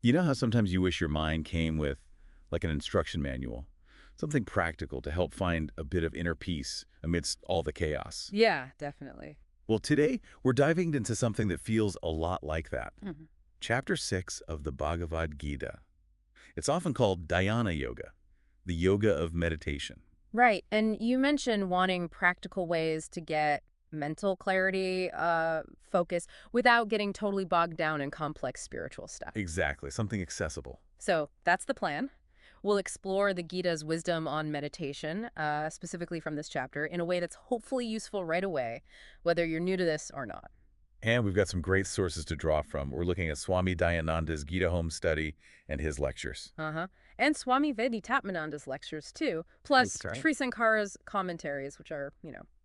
You know how sometimes you wish your mind came with, like, an instruction manual? Something practical to help find a bit of inner peace amidst all the chaos. Yeah, definitely. Well, today we're diving into something that feels a lot like that. Mhm. Chapter 6 of the Bhagavad Gita. It's often called Dhyana Yoga, the yoga of meditation. Right. And you mentioned wanting practical ways to get mental clarity, focus, without getting totally bogged down in complex spiritual stuff. Exactly, something accessible. So that's the plan. We'll explore the Gita's wisdom on meditation, specifically from this chapter, in a way that's hopefully useful right away, whether you're new to this or not. And we've got some great sources to draw from. We're looking at Swami Dayananda's Gita Home Study and his lectures. Uh-huh. And Swami Veditamananda's lectures, too, plus That's right. Sri Sankara's commentaries, which are,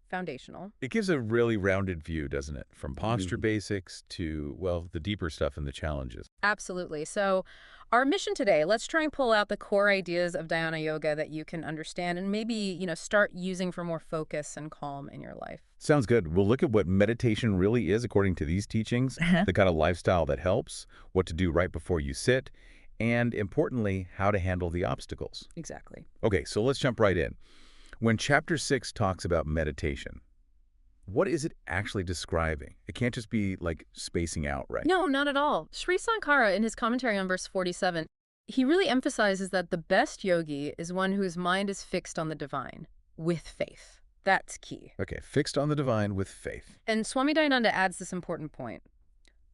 foundational. It gives a really rounded view, doesn't it? From posture basics to, well, the deeper stuff and the challenges. Absolutely. So our mission today, let's try and pull out the core ideas of Dhyana Yoga that you can understand and maybe, start using for more focus and calm in your life. Sounds good. We'll look at what meditation really is according to these teachings, the kind of lifestyle that helps, what to do right before you sit, and importantly, how to handle the obstacles. Exactly. Okay, so let's jump right in. When Chapter 6 talks about meditation, what is it actually describing? It can't just be like spacing out, right? No, not at all. Sri Sankara, in his commentary on verse 47, he really emphasizes that the best yogi is one whose mind is fixed on the divine, with faith. That's key. Okay, fixed on the divine with faith. And Swami Dayananda adds this important point.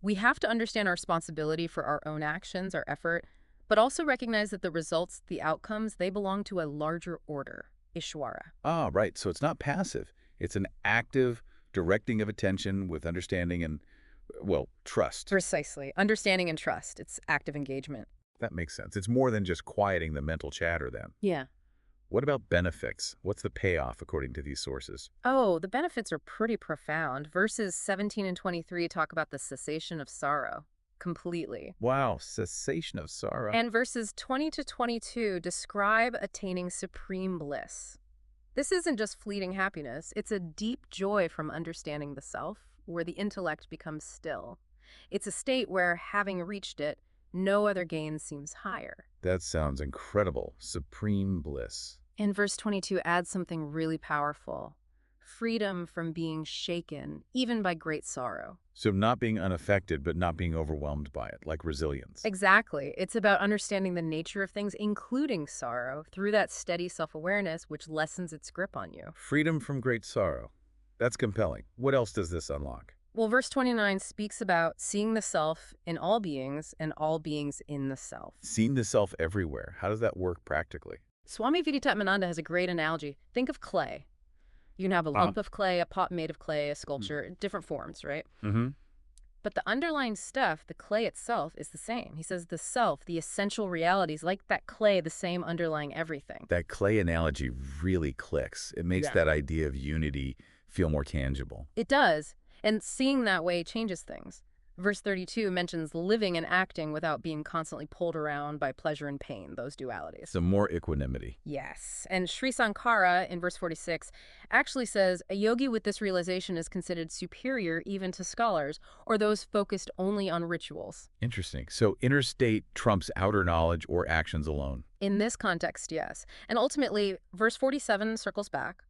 We have to understand our responsibility for our own actions, our effort, but also recognize that the results, the outcomes, they belong to a larger order, Ishwara. Ah, right. So it's not passive. It's an active directing of attention with understanding and, well, trust. Precisely. Understanding and trust. It's active engagement. That makes sense. It's more than just quieting the mental chatter then. Yeah. What about benefits? What's the payoff according to these sources? Oh, the benefits are pretty profound. Verses 17 and 23 talk about the cessation of sorrow completely. Wow, cessation of sorrow. And verses 20 to 22 describe attaining supreme bliss. This isn't just fleeting happiness. It's a deep joy from understanding the self, where the intellect becomes still. It's a state where, having reached it, no other gain seems higher. That sounds incredible. Supreme bliss. And verse 22 adds something really powerful. Freedom from being shaken, even by great sorrow. So not being unaffected, but not being overwhelmed by it, like resilience. Exactly. It's about understanding the nature of things, including sorrow, through that steady self-awareness which lessens its grip on you. Freedom from great sorrow. That's compelling. What else does this unlock? Well, verse 29 speaks about seeing the self in all beings and all beings in the self. Seeing the self everywhere. How does that work practically? Swami Veditamananda has a great analogy. Think of clay. You can have a lump of clay, a pot made of clay, a sculpture, different forms, right? Mm-hmm. But the underlying stuff, the clay itself, is the same. He says the self, the essential realities, like that clay, the same underlying everything. That clay analogy really clicks. It makes that idea of unity feel more tangible. It does. And seeing that way changes things. Verse 32 mentions living and acting without being constantly pulled around by pleasure and pain, those dualities. So more equanimity. Yes. And Sri Sankara, in verse 46, actually says a yogi with this realization is considered superior even to scholars or those focused only on rituals. Interesting. So inner state trumps outer knowledge or actions alone. In this context, yes. And ultimately, verse 47 circles back.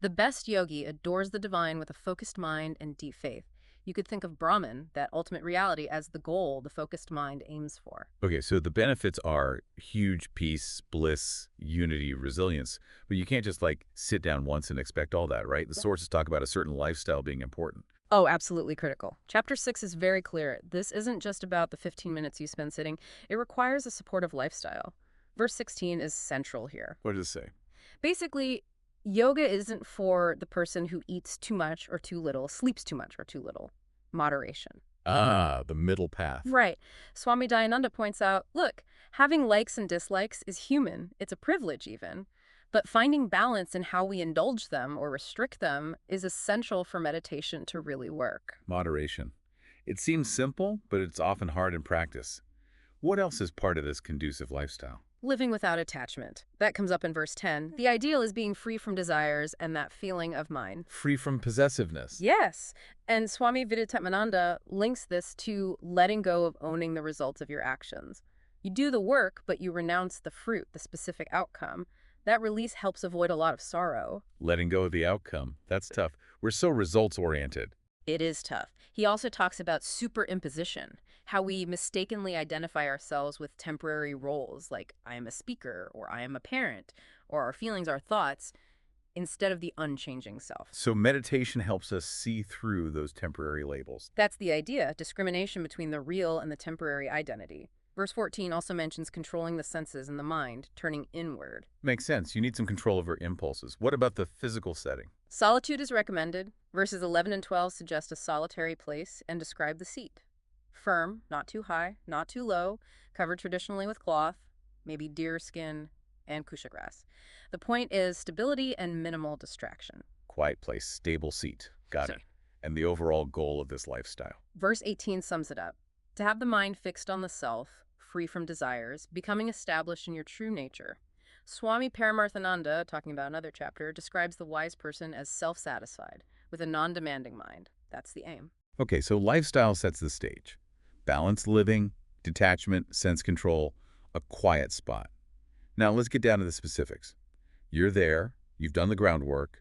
The best yogi adores the divine with a focused mind and deep faith. You could think of Brahman, that ultimate reality, as the goal the focused mind aims for. Okay, so the benefits are huge peace, bliss, unity, resilience, but you can't just like sit down once and expect all that, right? The sources talk about a certain lifestyle being important. Oh, absolutely critical. Chapter 6 is very clear. This isn't just about the 15 minutes you spend sitting. It requires a supportive lifestyle. Verse 16 is central here. What does it say? Basically, yoga isn't for the person who eats too much or too little, sleeps too much or too little. Moderation. Ah, the middle path. Right. Swami Dayananda points out, look, having likes and dislikes is human. It's a privilege even. But finding balance in how we indulge them or restrict them is essential for meditation to really work. Moderation. It seems simple, but it's often hard in practice. What else is part of this conducive lifestyle? living without attachment. That comes up in verse 10. The ideal is being free from desires and that feeling of mine. Free from possessiveness. Yes, and Swami Vidyatmananda links this to letting go of owning the results of your actions. You do the work, but you renounce the fruit, the specific outcome. That release helps avoid a lot of sorrow. Letting go of the outcome. That's tough. We're so results-oriented. It is tough. He also talks about superimposition, how we mistakenly identify ourselves with temporary roles like I am a speaker or I am a parent or our feelings, our thoughts, instead of the unchanging self. So meditation helps us see through those temporary labels. That's the idea, discrimination between the real and the temporary identity. Verse 14 also mentions controlling the senses and the mind, turning inward. Makes sense. You need some control over impulses. What about the physical setting? Solitude is recommended. Verses 11 and 12 suggest a solitary place and describe the seat. Firm, not too high, not too low, covered traditionally with cloth, maybe deer skin, and kusha grass. The point is stability and minimal distraction. Quiet place, stable seat. Got it. And the overall goal of this lifestyle. Verse 18 sums it up. To have the mind fixed on the self, free from desires, becoming established in your true nature. Swami Paramarthananda, talking about another chapter, describes the wise person as self-satisfied, with a non-demanding mind. That's the aim. Okay, so lifestyle sets the stage. Balanced living, detachment, sense control, a quiet spot. Now let's get down to the specifics. You're there, you've done the groundwork.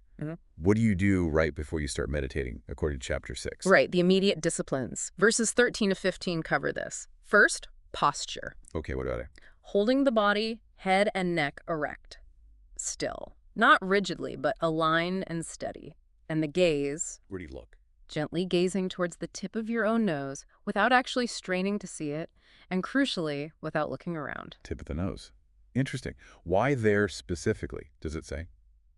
What do you do right before you start meditating, according to chapter 6? Right, the immediate disciplines. Verses 13 to 15 cover this. First, posture. Okay, what about it? Holding the body, head and neck erect. Still. Not rigidly, but aligned and steady. And the gaze. Where do you look? Gently gazing towards the tip of your own nose without actually straining to see it, and crucially, without looking around. Tip of the nose. Interesting. Why there specifically, does it say?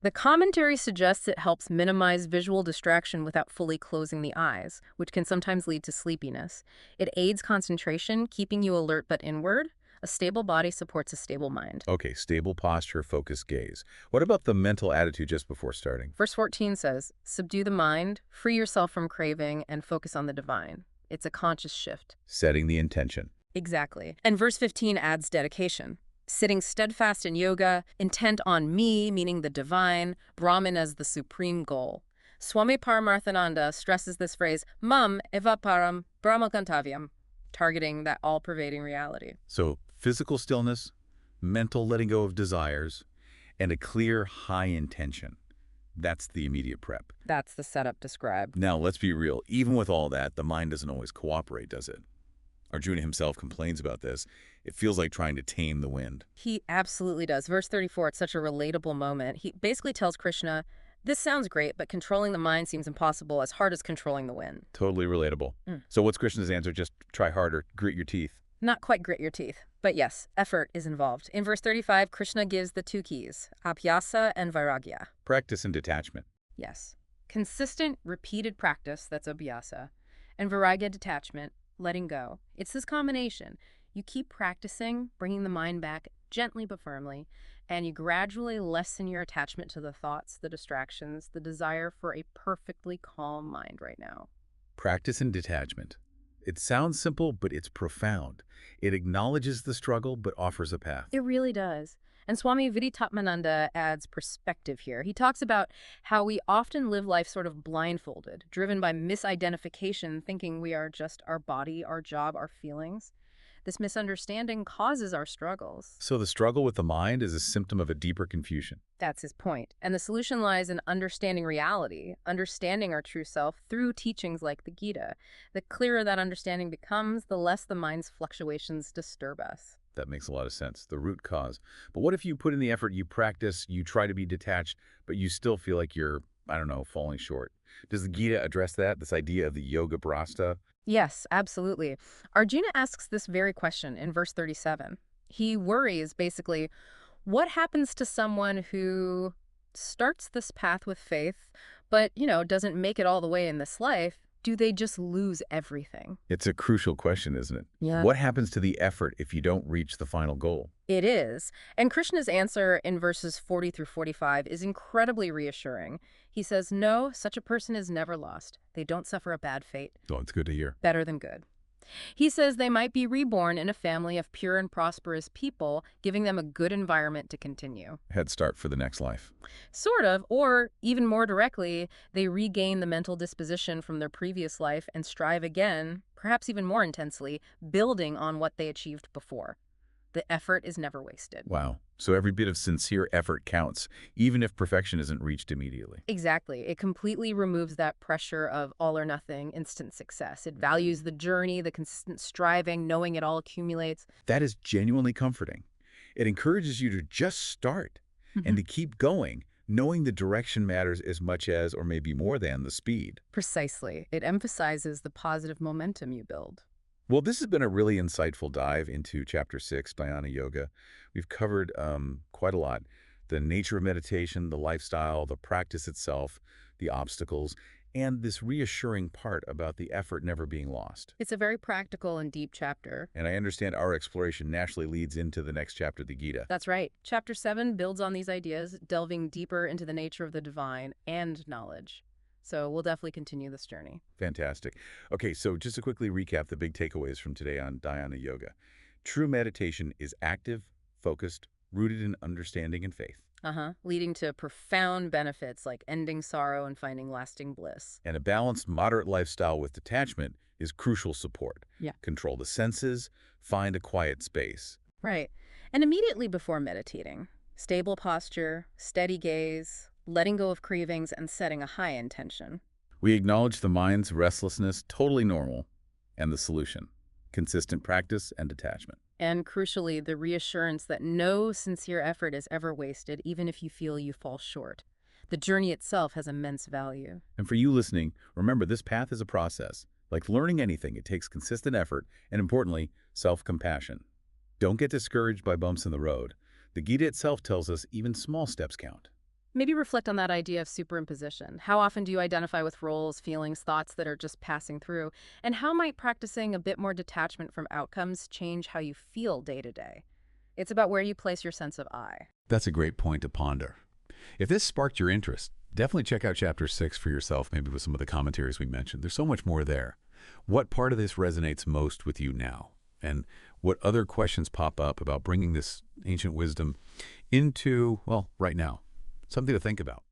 The commentary suggests it helps minimize visual distraction without fully closing the eyes, which can sometimes lead to sleepiness. It aids concentration, keeping you alert but inward. A stable body supports a stable mind. Okay, stable posture, focused gaze. What about the mental attitude just before starting? Verse 14 says, subdue the mind, free yourself from craving, and focus on the divine. It's a conscious shift. Setting the intention. Exactly. And verse 15 adds dedication. Sitting steadfast in yoga, intent on me, meaning the divine, Brahman as the supreme goal. Swami Paramarthananda stresses this phrase, mam eva param brahmakantavyam, targeting that all-pervading reality. So physical stillness, mental letting go of desires, and a clear, high intention. That's the immediate prep. That's the setup described. Now, let's be real. Even with all that, the mind doesn't always cooperate, does it? Arjuna himself complains about this. It feels like trying to tame the wind. He absolutely does. Verse 34, it's such a relatable moment. He basically tells Krishna, this sounds great, but controlling the mind seems impossible, as hard as controlling the wind. Totally relatable. So what's Krishna's answer? Just try harder, grit your teeth. Not quite grit your teeth, but yes, effort is involved. In verse 35, Krishna gives the two keys, abhyasa and vairagya. Practice and detachment. Yes. Consistent, repeated practice, that's abhyasa, and vairagya, detachment, letting go. It's this combination. You keep practicing, bringing the mind back gently but firmly, and you gradually lessen your attachment to the thoughts, the distractions, the desire for a perfectly calm mind right now. Practice and detachment. It sounds simple, but it's profound. It acknowledges the struggle, but offers a path. It really does. And Swami Vidyatmananda adds perspective here. He talks about how we often live life sort of blindfolded, driven by misidentification, thinking we are just our body, our job, our feelings. This misunderstanding causes our struggles. So the struggle with the mind is a symptom of a deeper confusion. That's his point. And the solution lies in understanding reality, understanding our true self through teachings like the Gita. The clearer that understanding becomes, the less the mind's fluctuations disturb us. That makes a lot of sense. The root cause. But what if you put in the effort, you practice, you try to be detached, but you still feel like you're, I don't know, falling short? Does the Gita address that, this idea of the yoga brasta? Yes, absolutely. Arjuna asks this very question in verse 37. He worries, basically, what happens to someone who starts this path with faith, but, doesn't make it all the way in this life? Do they just lose everything? It's a crucial question, isn't it? Yeah. What happens to the effort if you don't reach the final goal? It is. And Krishna's answer in verses 40 through 45 is incredibly reassuring. He says, no, such a person is never lost. They don't suffer a bad fate. Oh, it's good to hear. Better than good. He says they might be reborn in a family of pure and prosperous people, giving them a good environment to continue. Head start for the next life. Sort of, or even more directly, they regain the mental disposition from their previous life and strive again, perhaps even more intensely, building on what they achieved before. The effort is never wasted. Wow. So every bit of sincere effort counts, even if perfection isn't reached immediately. Exactly. It completely removes that pressure of all or nothing, instant success. It values the journey, the consistent striving, knowing it all accumulates. That is genuinely comforting. It encourages you to just start and to keep going, knowing the direction matters as much as, or maybe more than, the speed. Precisely. It emphasizes the positive momentum you build. Well, this has been a really insightful dive into Chapter 6, Dhyana Yoga. We've covered quite a lot. The nature of meditation, the lifestyle, the practice itself, the obstacles, and this reassuring part about the effort never being lost. It's a very practical and deep chapter. And I understand our exploration naturally leads into the next chapter, the Gita. That's right. Chapter 7 builds on these ideas, delving deeper into the nature of the divine and knowledge. So we'll definitely continue this journey. Fantastic. Okay, so just to quickly recap the big takeaways from today on Dhyana Yoga. True meditation is active, focused, rooted in understanding and faith. Leading to profound benefits like ending sorrow and finding lasting bliss. And a balanced, moderate lifestyle with detachment is crucial support. Yeah. Control the senses, find a quiet space. Right. And immediately before meditating, stable posture, steady gaze, letting go of cravings, and setting a high intention. We acknowledge the mind's restlessness, totally normal, and the solution, consistent practice and detachment. And crucially, the reassurance that no sincere effort is ever wasted, even if you feel you fall short. The journey itself has immense value. And for you listening, remember this path is a process. Like learning anything, it takes consistent effort and, importantly, self-compassion. Don't get discouraged by bumps in the road. The Gita itself tells us even small steps count. Maybe reflect on that idea of superimposition. How often do you identify with roles, feelings, thoughts that are just passing through? And how might practicing a bit more detachment from outcomes change how you feel day to day? It's about where you place your sense of I. That's a great point to ponder. If this sparked your interest, definitely check out Chapter 6 for yourself, maybe with some of the commentaries we mentioned. There's so much more there. What part of this resonates most with you now? And what other questions pop up about bringing this ancient wisdom into, well, right now? Something to think about.